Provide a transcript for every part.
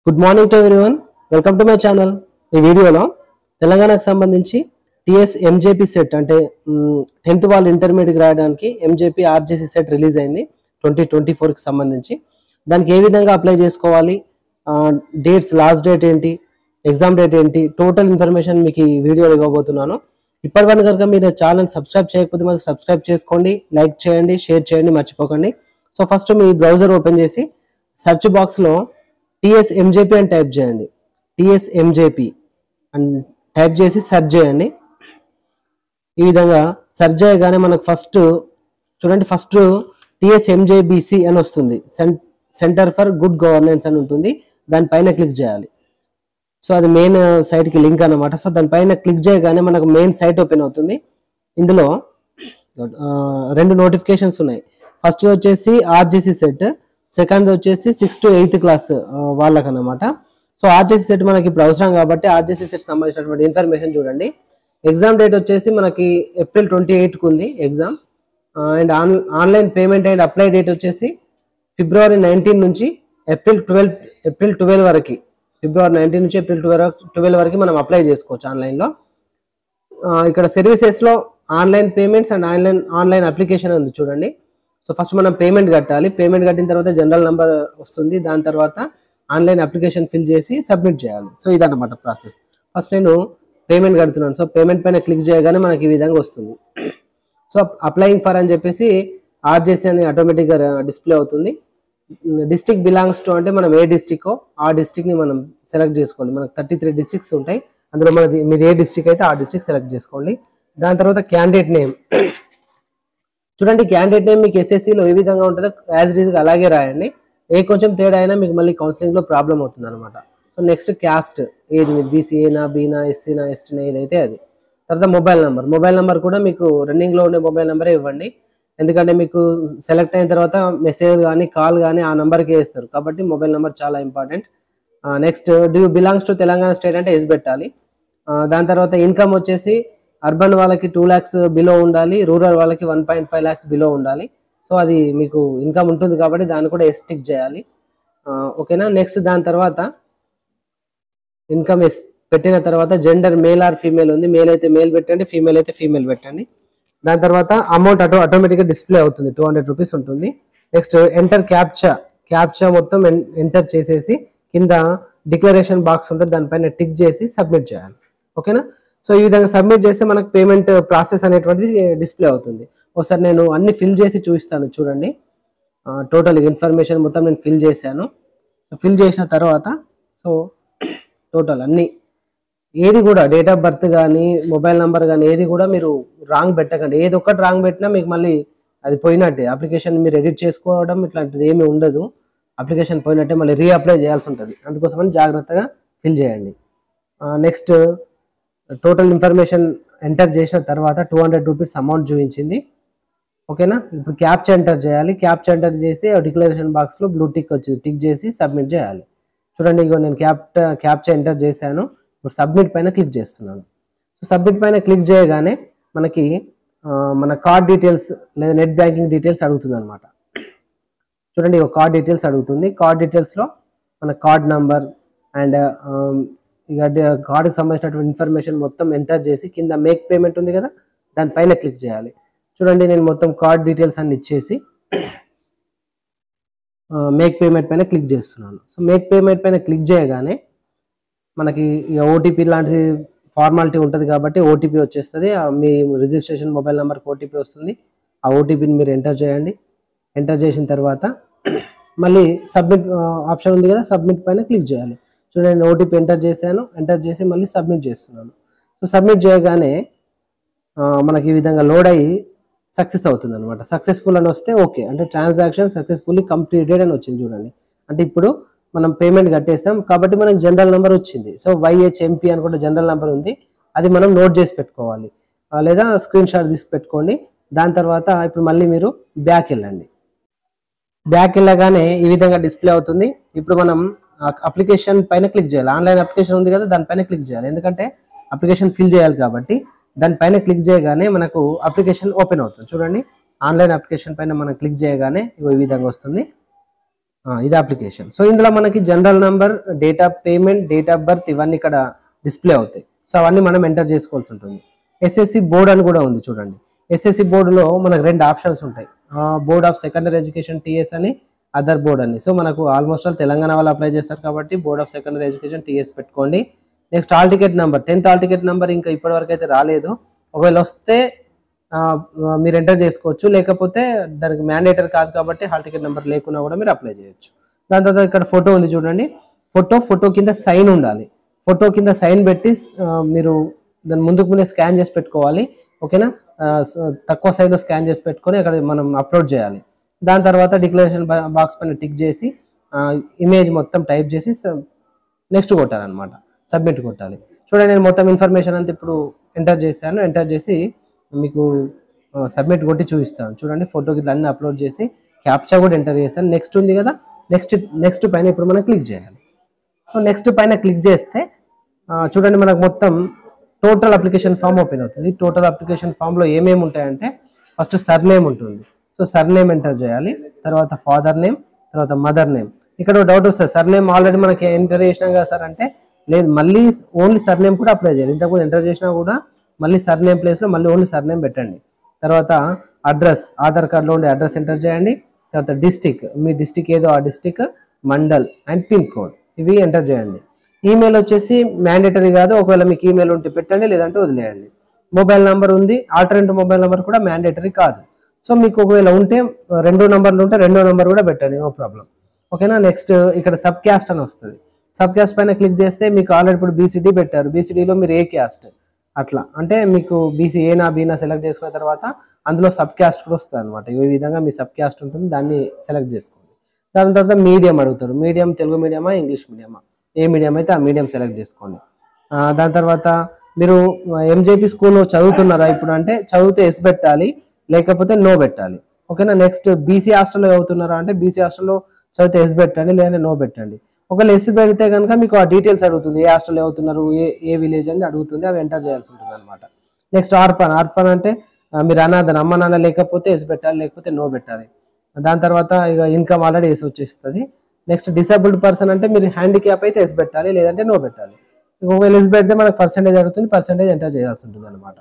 Good morning to everyone. Welcome to my channel. ఈ వీడియోలో తెలంగాణకు సంబంధించి టిఎస్ ఎంజేపీ సెట్ అంటే 10th వాళ్ళు ఇంటర్మీడియట్ రాయడానికి ఎంజేపీ ఆర్జేసీ సెట్ రిలీజ్ అయింది 2024కి సంబంధించి. దానికి ఏ విధంగా అప్లై చేసుకోవాలి, డేట్స్, లాస్ట్ డేట్ ఏంటి, ఎగ్జామ్ డేట్ ఏంటి, టోటల్ ఇన్ఫర్మేషన్ మీకు ఈ వీడియోలో ఇవ్వబోతున్నాను. ఇప్పటివరకు కనుక మీరు ఛానల్ సబ్స్క్రైబ్ చేయకపోతే మాత్రం సబ్స్క్రైబ్ చేసుకోండి, లైక్ చేయండి, షేర్ చేయండి, మర్చిపోకండి. సో ఫస్ట్ మీ బ్రౌజర్ ఓపెన్ చేసి సెర్చ్ బాక్స్లో టిఎస్ ఎంజేపీ అని టైప్ చేయండి. టిఎస్ ఎంజేపీ అని టైప్ చేసి సెర్చ్ చేయండి. ఈ విధంగా సెర్చ్ చేయగానే మనకు ఫస్ట్ చూడండి, ఫస్ట్ టిఎస్ ఎంజేబీసీ అని వస్తుంది, సెంటర్ ఫర్ గుడ్ గవర్నెన్స్ అని ఉంటుంది. దానిపైన క్లిక్ చేయాలి. సో అది మెయిన్ సైట్కి లింక్ అనమాట. సో దానిపైన క్లిక్ చేయగానే మనకు మెయిన్ సైట్ ఓపెన్ అవుతుంది. ఇందులో రెండు నోటిఫికేషన్స్ ఉన్నాయి. ఫస్ట్ వచ్చేసి ఆర్జేసీ సెట్, సెకండ్ వచ్చేసి 6th to 8th క్లాస్ వాళ్ళకన్నమాట. సో ఆర్జేసీ సెట్ మనకి ఇప్పుడు అవసరం కాబట్టి ఆర్జేసీ సెట్ సంబంధించినటువంటి ఇన్ఫర్మేషన్ చూడండి. ఎగ్జామ్ డేట్ వచ్చేసి మనకి April 28కు ఉంది exam. And online payment and apply date వచ్చేసి February 19 నుంచి April 12 వరకు, February 19 నుంచి April 12 వరకు మనం అప్లై చేసుకోవచ్చు ఆన్లైన్లో. ఇక్కడ సర్వీసెస్లో online payments and online application ఉంది చూడండి. సో ఫస్ట్ మనం పేమెంట్ కట్టాలి. పేమెంట్ కట్టిన తర్వాత జనరల్ నెంబర్ వస్తుంది. దాని తర్వాత ఆన్లైన్ అప్లికేషన్ ఫిల్ చేసి సబ్మిట్ చేయాలి. సో ఇదన్నమాట ప్రాసెస్. ఫస్ట్ నేను పేమెంట్ కడుతున్నాను. సో పేమెంట్ పైన క్లిక్ చేయగానే మనకి ఈ విధంగా వస్తుంది. సో అప్లయింగ్ ఫర్ అని చెప్పేసి ఆర్జేసీ అని ఆటోమేటిక్గా డిస్ప్లే అవుతుంది. డిస్ట్రిక్ట్ బిలాంగ్స్ టు అంటే మనం ఏ డిస్ట్రిక్టో ఆ డిస్ట్రిక్ట్ని మనం సెలెక్ట్ చేసుకోవాలి. మనకు 33 డిస్ట్రిక్ట్స్ ఉంటాయి. అందులో మీది ఏ డిస్ట్రిక్ట్ అయితే ఆ డిస్ట్రిక్ట్ సెలెక్ట్ చేసుకోండి. దాని తర్వాత క్యాండిడేట్ నేమ్ చూడండి. క్యాండిడేట్ నేమ్ మీకు ఎస్ఎస్సిలో ఏ విధంగా ఉంటుందో యాజ్ ఇట్ ఈస్గా అలాగే రాయండి. కొంచెం తేడా అయినా మీకు మళ్ళీ కౌన్సిలింగ్లో ప్రాబ్లం అవుతుంది అనమాట. సో నెక్స్ట్ క్యాస్ట్, ఏది మీకు బీసీఏనా, బీనా, ఎస్సీనా, ఎస్టీనా, ఏదైతే అది. తర్వాత మొబైల్ నెంబర్ కూడా మీకు రన్నింగ్లో ఉండే మొబైల్ నెంబరే ఇవ్వండి. ఎందుకంటే మీకు సెలెక్ట్ అయిన తర్వాత మెసేజ్ కానీ కాల్ కానీ ఆ నెంబర్కే వేస్తారు కాబట్టి మొబైల్ నెంబర్ చాలా important. Next do belongs to Telangana state అంటే ఎస్ పెట్టాలి. దాని తర్వాత ఇన్కమ్ వచ్చేసి అర్బన్ వాళ్ళకి 2 lakhs బిలో ఉండాలి, రూరల్ వాళ్ళకి 1.5 lakhs బిలో ఉండాలి. సో అది మీకు ఇన్కమ్ ఉంటుంది కాబట్టి దాన్ని కూడా ఎస్ టిక్ చేయాలి. ఓకేనా. నెక్స్ట్ దాని తర్వాత ఇన్కమ్ ఎస్ పెట్టిన తర్వాత జెండర్ మేల్ ఆర్ ఫీమేల్ ఉంది. మేల్ అయితే మేల్ పెట్టండి, ఫీమేల్ అయితే ఫీమేల్ పెట్టండి. దాని తర్వాత అమౌంట్ ఆటోమేటిక్గా డిస్ప్లే అవుతుంది, 200 రూపీస్ ఉంటుంది. నెక్స్ట్ ఎంటర్ క్యాప్చా మొత్తం ఎంటర్ చేసేసి కింద డిక్లరేషన్ బాక్స్ ఉంటుంది, దానిపైన టిక్ చేసి సబ్మిట్ చేయాలి. ఓకేనా. సో ఈ విధంగా సబ్మిట్ చేస్తే మనకు పేమెంట్ ప్రాసెస్ అనేటువంటిది డిస్ప్లే అవుతుంది. ఒకసారి నేను అన్ని ఫిల్ చేసి చూపిస్తాను చూడండి. టోటల్ ఇన్ఫర్మేషన్ మొత్తం నేను ఫిల్ చేశాను. సో ఫిల్ చేసిన తర్వాత సో టోటల్ అన్ని ఏది కూడా డేట్ ఆఫ్ బర్త్ కానీ మొబైల్ నెంబర్ కానీ ఏది కూడా మీరు రాంగ్ పెట్టకండి. ఏది ఒక్కటి రాంగ్ పెట్టినా మీకు మళ్ళీ అది పోయినట్టే. అప్లికేషన్ మీరు ఎడిట్ చేసుకోవడం ఇట్లాంటిది ఏమీ ఉండదు. అప్లికేషన్ పోయినట్టే మళ్ళీ రీఅప్లై చేయాల్సి ఉంటుంది. అందుకోసమని జాగ్రత్తగా ఫిల్ చేయండి. నెక్స్ట్ టోటల్ ఇన్ఫర్మేషన్ ఎంటర్ చేసిన తర్వాత 200 రూపీస్ అమౌంట్ చూపించింది. ఓకేనా. ఇప్పుడు క్యాప్చా ఎంటర్ చేయాలి. క్యాప్చా ఎంటర్ చేసి డిక్లరేషన్ బాక్స్లో బ్లూ టిక్ వచ్చింది, టిక్ చేసి సబ్మిట్ చేయాలి. చూడండి, ఇగో నేను క్యాప్చా ఎంటర్ చేశాను. ఇప్పుడు సబ్మిట్ పైన క్లిక్ చేస్తున్నాను. సో సబ్మిట్ పైన క్లిక్ చేయగానే మనకి మన కార్డ్ డీటెయిల్స్ లేదా నెట్ బ్యాంకింగ్ డీటెయిల్స్ అడుగుతుంది అనమాట. చూడండి, ఒక కార్డ్ డీటెయిల్స్ అడుగుతుంది. కార్డ్ డీటెయిల్స్లో మన కార్డ్ నంబర్ అండ్ ఇక కార్డుకి సంబంధించినటువంటి ఇన్ఫర్మేషన్ మొత్తం ఎంటర్ చేసి కింద మేక్ పేమెంట్ ఉంది కదా, దానిపైన క్లిక్ చేయాలి. చూడండి, నేను మొత్తం కార్డ్ డీటెయిల్స్ అన్ని ఇచ్చేసి మేక్ పేమెంట్ పైన క్లిక్ చేస్తున్నాను. సో మేక్ పేమెంట్ పైన క్లిక్ చేయగానే మనకి ఇక ఓటీపీ లాంటి ఫార్మాలిటీ ఉంటుంది కాబట్టి ఓటీపీ వచ్చేస్తుంది. మీ రిజిస్ట్రేషన్ మొబైల్ నెంబర్కి ఓటీపీ వస్తుంది. ఆ ఓటీపీని మీరు ఎంటర్ చేయండి. ఎంటర్ చేసిన తర్వాత మళ్ళీ సబ్మిట్ ఆప్షన్ ఉంది కదా, సబ్మిట్ పైన క్లిక్ చేయాలి. చూడండి, నేను ఓటీపీ ఎంటర్ చేశాను. ఎంటర్ చేసి మళ్ళీ సబ్మిట్ చేస్తున్నాను. సో సబ్మిట్ చేయగానే మనకి ఈ విధంగా లోడ్ అయ్యి సక్సెస్ అవుతుంది అనమాట. సక్సెస్ఫుల్ అని వస్తే ఓకే అంటే ట్రాన్సాక్షన్ సక్సెస్ఫుల్లీ కంప్లీటెడ్ అని వచ్చింది చూడండి. అంటే ఇప్పుడు మనం పేమెంట్ కట్టేస్తాం కాబట్టి మనకి జనరల్ నెంబర్ వచ్చింది. సో YHMP అని కూడా జనరల్ నెంబర్ ఉంది, అది మనం నోట్ చేసి పెట్టుకోవాలి లేదా స్క్రీన్ షాట్ తీసి పెట్టుకోండి. దాని తర్వాత ఇప్పుడు మళ్ళీ మీరు బ్యాక్ వెళ్ళండి. బ్యాక్ వెళ్ళగానే ఈ విధంగా డిస్ప్లే అవుతుంది. ఇప్పుడు మనం అప్లికేషన్ పైన క్లిక్ చేయాలి. ఆన్లైన్ అప్లికేషన్ ఉంది కదా, దానిపైన క్లిక్ చేయాలి. ఎందుకంటే అప్లికేషన్ ఫిల్ చేయాలి కాబట్టి దానిపైన క్లిక్ చేయగానే మనకు అప్లికేషన్ ఓపెన్ అవుతుంది. చూడండి, ఆన్లైన్ అప్లికేషన్ పైన మనం క్లిక్ చేయగానే ఈ విధంగా వస్తుంది. ఇది అప్లికేషన్. సో ఇందులో మనకి general number, date of payment, date of birth ఇవన్నీ ఇక్కడ డిస్ప్లే అవుతాయి. సో అవన్నీ మనం ఎంటర్ చేసుకోవాల్సి ఉంటుంది. ఎస్ఎస్సి బోర్డ్ అని కూడా ఉంది చూడండి. ఎస్ఎస్సి బోర్డులో మనకు 2 ఆప్షన్స్ ఉంటాయి. Board of secondary education TS అని, అదర్ బోర్డ్ అని. సో మనకు ఆల్మోస్ట్ ఆల్ తెలంగాణ వాళ్ళు అప్లై చేస్తారు కాబట్టి board of secondary education TS పెట్టుకోండి. Next hall ticket number, 10th hall ticket number ఇంకా ఇప్పటివరకు అయితే రాలేదు. ఒకవేళ వస్తే మీరు ఎంటర్ చేసుకోవచ్చు, లేకపోతే దానికి మ్యాండేటరీ కాదు కాబట్టి హాల్ టికెట్ నెంబర్ లేకున్నా కూడా మీరు అప్లై చేయొచ్చు. దాని తర్వాత ఇక్కడ ఫోటో ఉంది చూడండి. ఫోటో కింద సైన్ ఉండాలి. ఫోటో కింద సైన్ పెట్టి మీరు దాని ముందే స్కాన్ చేసి పెట్టుకోవాలి. ఓకేనా, తక్కువ సైజులో స్కాన్ చేసి పెట్టుకొని అక్కడ మనం అప్లోడ్ చేయాలి. దాని తర్వాత డిక్లరేషన్ బాక్స్ పైన టిక్ చేసి ఇమేజ్ మొత్తం టైప్ చేసి నెక్స్ట్ కొట్టాలన్నమాట, సబ్మిట్ కొట్టాలి. చూడండి నేను మొత్తం ఇన్ఫర్మేషన్ అంతా ఇప్పుడు ఎంటర్ చేశాను. ఎంటర్ చేసి మీకు సబ్మిట్ కొట్టి చూపిస్తాను. చూడండి ఫోటోకి ఇట్లా అన్ని అప్లోడ్ చేసి క్యాప్చా కూడా ఎంటర్ చేశాను. నెక్స్ట్ ఉంది కదా, నెక్స్ట్ పైన ఇప్పుడు మనం క్లిక్ చేయాలి. సో నెక్స్ట్ పైన క్లిక్ చేస్తే చూడండి మనకు మొత్తం టోటల్ అప్లికేషన్ ఫామ్ ఓపెన్ అవుతుంది. టోటల్ అప్లికేషన్ ఫామ్లో ఏమేమి ఉంటాయంటే ఫస్ట్ సర్నేమ్ ఉంటుంది. సో సర్నేమ్ ఎంటర్ చేయాలి. తర్వాత ఫాదర్ నేమ్, తర్వాత మదర్ నేమ్. ఇక్కడ డౌట్ వస్తుంది, సర్నేమ్ ఆల్రెడీ మనకి ఎంటర్ చేసినాం కదా సార్ అంటే, లేదు మళ్ళీ ఓన్లీ సర్నేమ్ కూడా అప్లై చేయాలి. ఇంతకుముందు ఎంటర్ చేసినా కూడా మళ్ళీ సర్నేమ్ ప్లేస్లో మళ్ళీ ఓన్లీ సర్నేమ్ పెట్టండి. తర్వాత అడ్రస్, ఆధార్ కార్డులో ఉండే అడ్రస్ ఎంటర్ చేయండి. తర్వాత డిస్టిక్, మీ డిస్టిక్ ఏదో ఆ district, mandal and pin code ఇవి ఎంటర్ చేయండి. ఈమెయిల్ వచ్చేసి మ్యాండేటరీ కాదు, ఒకవేళ మీకు ఈమెయిల్ ఉంటే పెట్టండి, లేదంటే వదిలేయండి. మొబైల్ నెంబర్ ఉంది, ఆల్టర్నేటివ్ మొబైల్ నెంబర్ కూడా మ్యాండేటరీ కాదు. సో మీకు ఒకవేళ ఉంటే 2 నంబర్లు ఉంటే 2వ నంబర్ కూడా పెట్టండి, నో ప్రాబ్లం. ఓకేనా. నెక్స్ట్ ఇక్కడ సబ్ క్యాస్ట్ అని వస్తుంది. సబ్ క్యాస్ట్ పైన క్లిక్ చేస్తే మీకు ఆల్రెడీ ఇప్పుడు బీసీడీ పెట్టారు, బీసీడీలో మీరు ఏ క్యాస్ట్ అట్లా అంటే మీకు బీసీ ఏనా బీనా సెలెక్ట్ చేసుకున్న తర్వాత అందులో సబ్ క్యాస్ట్ కూడా వస్తుంది అనమాట. ఈ విధంగా మీ సబ్ క్యాస్ట్ ఉంటుంది, దాన్ని సెలెక్ట్ చేసుకోండి. దాని తర్వాత మీడియం అడుగుతారు, మీడియం తెలుగు మీడియమా ఇంగ్లీష్ మీడియమా, ఏ మీడియం అయితే ఆ మీడియం సెలెక్ట్ చేసుకోండి. దాని తర్వాత మీరు ఎంజేపీ స్కూల్లో చదువుతున్నారా ఇప్పుడు అంటే చదివితే ఎస్ పెట్టాలి, లేకపోతే నో పెట్టాలి. ఓకేనా. నెక్స్ట్ బీసీ హాస్టల్లో చదువుతున్నారా అంటే బీసీ హాస్టల్లో చదివితే ఎస్ పెట్టండి, లేదంటే నో పెట్టండి. ఒకవేళ ఎస్ పెడితే కనుక మీకు ఆ డీటెయిల్స్ అడుగుతుంది, ఏ హాస్టల్లో చదువుతున్నారు, ఏ విలేజ్ అని అడుగుతుంది, అవి ఎంటర్ చేయాల్సి ఉంటుంది అనమాట. నెక్స్ట్ ఆర్పన్ అంటే మీరు అనాథన, అమ్మ నాన్న లేకపోతే ఎస్ పెట్టాలి, లేకపోతే నో పెట్టాలి. దాని తర్వాత ఇక ఇన్కమ్ ఆల్రెడీ ఎస్ వచ్చేస్తుంది. నెక్స్ట్ డిసేబుల్డ్ పర్సన్ అంటే మీరు హ్యాండిక్యాప్ అయితే ఎస్ పెట్టాలి, లేదంటే నో పెట్టాలి. ఒకవేళ ఎస్ పెడితే మనకు పర్సెంటేజ్ అడుగుతుంది, పర్సెంటేజ్ ఎంటర్ చేయాల్సి ఉంటుంది అనమాట.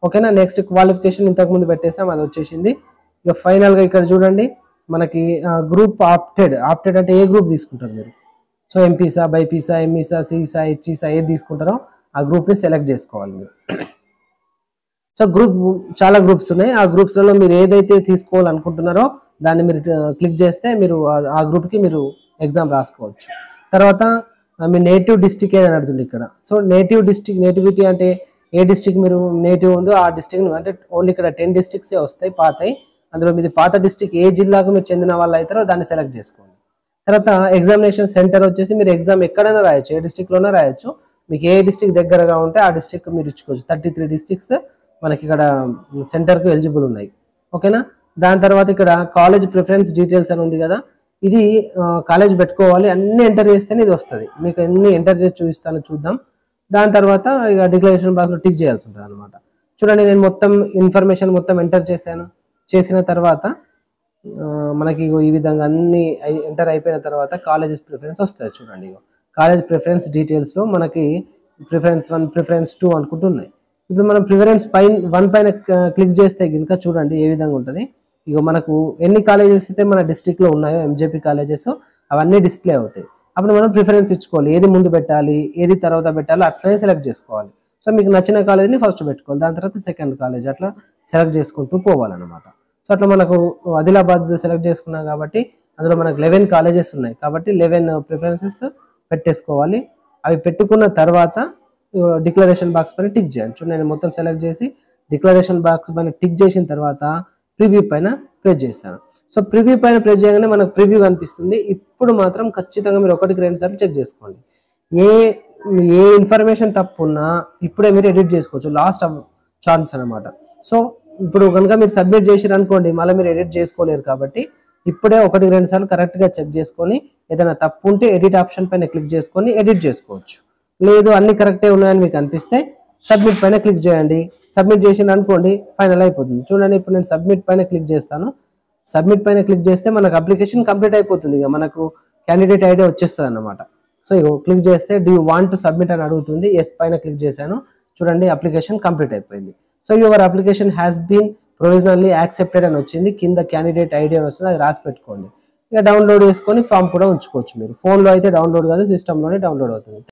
ఓకేనా. నెక్స్ట్ క్వాలిఫికేషన్ ఇంతకుముందు పెట్టేసాం, అది వచ్చేసింది. ఇక ఫైనల్గా ఇక్కడ చూడండి మనకి గ్రూప్ ఆప్టెడ్ అంటే ఏ గ్రూప్ తీసుకుంటారు మీరు. సో ఎంపీసా, బైపీసా, ఎంఈసా, సిసా, హెచ్ఈసా ఏది తీసుకుంటారో ఆ గ్రూప్ని సెలెక్ట్ చేసుకోవాలి మీరు. సో చాలా గ్రూప్స్ ఉన్నాయి, ఆ గ్రూప్స్లలో మీరు ఏదైతే తీసుకోవాలనుకుంటున్నారో దాన్ని మీరు క్లిక్ చేస్తే మీరు ఆ గ్రూప్కి మీరు ఎగ్జామ్ రాసుకోవచ్చు. తర్వాత మీ నేటివ్ డిస్టిక్ ఏదని అడుగుతుంది ఇక్కడ. సో నేటివిటీ అంటే ఏ డిస్టిక్ మీరు నేటివ్ ఉందో ఆ డిస్టిక్ అంటే ఓన్లీ ఇక్కడ 10 డిస్టిక్సే వస్తాయి పాతయి. అందులో మీది పాత డిస్టిక్ ఏ జిల్లాకు మీరు చెందిన వాళ్ళు అవుతారో దాన్ని సెలెక్ట్ చేసుకోండి. తర్వాత ఎగ్జామినేషన్ సెంటర్ వచ్చేసి మీరు ఎగ్జామ్ ఎక్కడైనా రాయొచ్చు, ఏ డిస్టిక్లోనే రాయొచ్చు. మీకు ఏ డిస్టిక్ దగ్గరగా ఉంటే ఆ డిస్టిక్ మీరు ఇచ్చుకోవచ్చు. 33 డిస్టిక్స్ మనకి ఇక్కడ సెంటర్కు ఎలిజిబుల్ ఉన్నాయి. ఓకేనా. దాని తర్వాత ఇక్కడ కాలేజ్ ప్రిఫరెన్స్ డీటెయిల్స్ అని ఉంది కదా, ఇది కాలేజ్ పెట్టుకోవాలి, అన్ని ఎంటర్ చేస్తేనే ఇది వస్తుంది. మీకు అన్ని ఎంటర్ చేసి చూపిస్తాను, చూద్దాం. దాని తర్వాత ఇక డిక్లరేషన్ బాక్స్లో టిక్ చేయాల్సి ఉంటుంది అనమాట. చూడండి నేను మొత్తం ఇన్ఫర్మేషన్ మొత్తం ఎంటర్ చేసిన తర్వాత మనకి ఈ విధంగా అన్ని ఎంటర్ అయిపోయిన తర్వాత కాలేజెస్ ప్రిఫరెన్స్ వస్తుంది. చూడండి కాలేజ్ ప్రిఫరెన్స్ డీటెయిల్స్లో మనకి ప్రిఫరెన్స్ 1, ప్రిఫరెన్స్ 2 అనుకుంటున్నాయి. ఇప్పుడు మనం ప్రిఫరెన్స్ 1 పైన క్లిక్ చేస్తే కనుక చూడండి ఏ విధంగా ఉంటుంది. ఇక మనకు ఎన్ని కాలేజెస్ అయితే మన డిస్ట్రిక్ట్లో ఉన్నాయో ఎంజేపీ కాలేజెస్ అవన్నీ డిస్ప్లే అవుతాయి. అప్పుడు మనం ప్రిఫరెన్స్ ఇచ్చుకోవాలి, ఏది ముందు పెట్టాలి, ఏది తర్వాత పెట్టాలి అట్లనే సెలెక్ట్ చేసుకోవాలి. సో మీకు నచ్చిన కాలేజీని ఫస్ట్ పెట్టుకోవాలి, దాని తర్వాత సెకండ్ కాలేజ్ అట్లా సెలెక్ట్ చేసుకుంటూ పోవాలన్నమాట. సో అట్లా మనకు ఆదిలాబాద్ సెలెక్ట్ చేసుకున్నాం కాబట్టి అందులో మనకు 11 కాలేజెస్ ఉన్నాయి కాబట్టి 11 ప్రిఫరెన్సెస్ పెట్టేసుకోవాలి. అవి పెట్టుకున్న తర్వాత డిక్లరేషన్ బాక్స్ పైన టిక్ చేయండి. చూడండి నేను మొత్తం సెలెక్ట్ చేసి డిక్లరేషన్ బాక్స్ పైన టిక్ చేసిన తర్వాత ప్రివ్యూ పైన ప్రెస్ చేశాను. సో ప్రివ్యూ పైన ప్రెస్ చేయగానే మనకు ప్రివ్యూ కనిపిస్తుంది. ఇప్పుడు మాత్రం ఖచ్చితంగా మీరు 1-2 సార్లు చెక్ చేసుకోండి. ఏ ఇన్ఫర్మేషన్ తప్పు ఉన్నా ఇప్పుడే మీరు ఎడిట్ చేసుకోవచ్చు, లాస్ట్ ఛాన్స్ అనమాట. సో ఇప్పుడు కనుక మీరు సబ్మిట్ చేసిరు అనుకోండి మళ్ళీ మీరు ఎడిట్ చేసుకోలేరు కాబట్టి ఇప్పుడే 1-2 సార్లు కరెక్ట్గా చెక్ చేసుకొని ఏదైనా తప్పు ఉంటే ఎడిట్ ఆప్షన్ పైన క్లిక్ చేసుకొని ఎడిట్ చేసుకోవచ్చు. లేదు అన్ని కరెక్టే ఉన్నాయని మీకు అనిపిస్తే సబ్మిట్ పైన క్లిక్ చేయండి. సబ్మిట్ చేసిన అనుకోండి ఫైనల్ అయిపోతుంది. చూడండి ఇప్పుడు నేను సబ్మిట్ పైన క్లిక్ చేస్తాను. సబ్మిట్ పైన క్లిక్ చేస్తే మనకు అప్లికేషన్ కంప్లీట్ అయిపోతుంది, ఇక మనకు క్యాండిడేట్ ఐడి వచ్చేస్తుంది అన్నమాట. సో ఇగో క్లిక్ చేస్తే do you want to submit అని అడుగుతుంది. ఎస్ పైన క్లిక్ చేశాను, చూడండి అప్లికేషన్ కంప్లీట్ అయిపోయింది. So your application has been provisionally accepted అని వచ్చింది, కింద క్యాండిడేట్ ఐడి అని వస్తుంది, అది రాసి పెట్టుకోండి. ఇక డౌన్లోడ్ చేసుకొని ఫామ్ కూడా ఉంచుకోవచ్చు. మీరు ఫోన్లో అయితే డౌన్లోడ్ కాదు, సిస్టంలోనే డౌన్లోడ్ అవుతుంది.